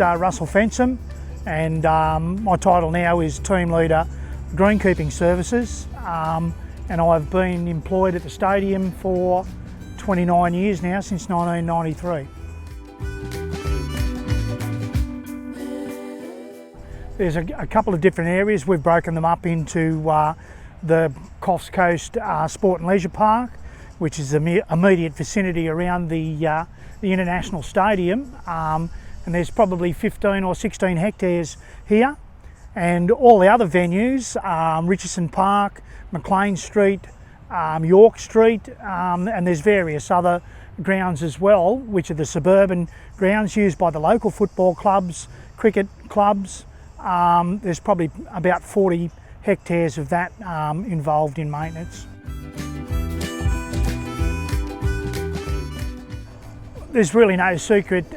is Russell Fensom, and my title now is Team Leader Greenkeeping Services, and I've been employed at the stadium for 29 years now, since 1993. There's a couple of different areas. We've broken them up into the Coffs Coast Sport and Leisure Park, which is the immediate vicinity around the International Stadium, and there's probably 15 or 16 hectares here. And all the other venues, Richardson Park, McLean Street, York Street, and there's various other grounds as well, which are the suburban grounds used by the local football clubs, cricket clubs. There's probably about 40 hectares of that involved in maintenance. There's really no secret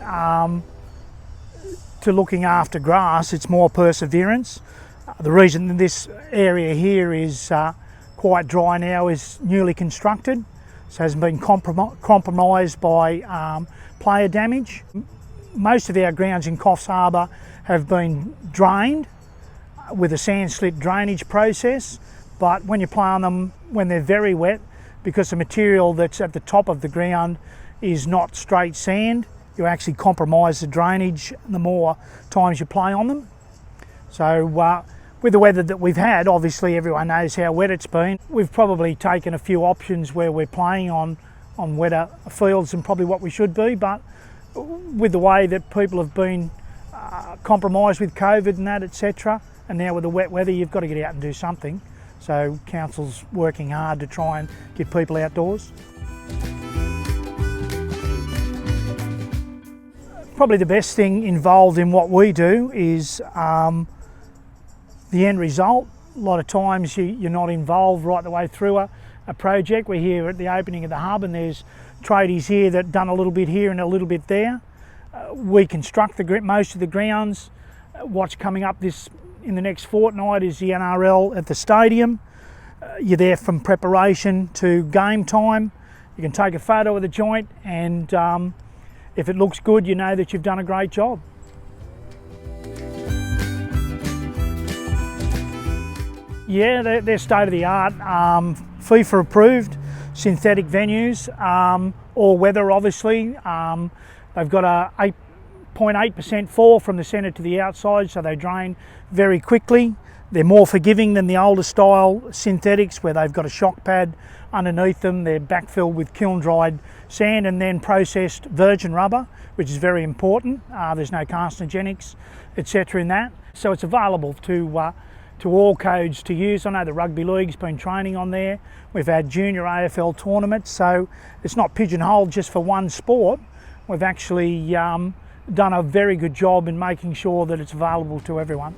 to looking after grass. It's more perseverance. The reason that this area here is quite dry now is newly constructed, so it hasn't been compromised by player damage. Most of our grounds in Coffs Harbour have been drained with a sand slit drainage process, but when you play on them when they're very wet, because the material that's at the top of the ground is not straight sand, you actually compromise the drainage the more times you play on them. So with the weather that we've had, obviously everyone knows how wet it's been. We've probably taken a few options where we're playing on wetter fields than probably what we should be, but with the way that people have been compromised with COVID and that, etc., and now with the wet weather, you've got to get out and do something. So Council's working hard to try and get people outdoors. Probably the best thing involved in what we do is the end result. A lot of times you're not involved right the way through a project. We're here at the opening of the hub, and there's tradies here that done a little bit here and a little bit there. We construct most of the grounds. What's coming up in the next fortnight is the NRL at the stadium. You're there from preparation to game time. You can take a photo of the joint, and if it looks good, you know that you've done a great job. Yeah, they're state of the art, FIFA approved synthetic venues, all weather obviously. They've got a 8.8% fall from the centre to the outside, so they drain very quickly. They're more forgiving than the older style synthetics, where they've got a shock pad underneath them. They're backfilled with kiln-dried sand and then processed virgin rubber, which is very important. There's no carcinogenics, etc. in that. So it's available to all codes to use. I know the Rugby League's been training on there. We've had junior AFL tournaments, so it's not pigeonholed just for one sport. We've actually done a very good job in making sure that it's available to everyone.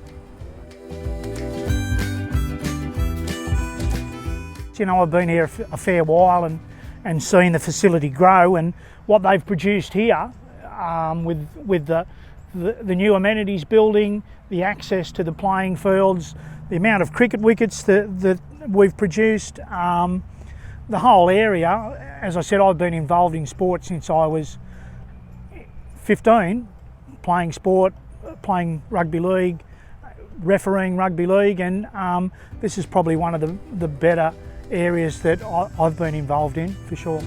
You know, I've been here a fair while and seen the facility grow, and what they've produced here with the new amenities building, the access to the playing fields, the amount of cricket wickets that we've produced, the whole area. As I said, I've been involved in sport since I was 15, playing sport, playing rugby league, refereeing rugby league, and this is probably one of the better areas that I've been involved in, for sure.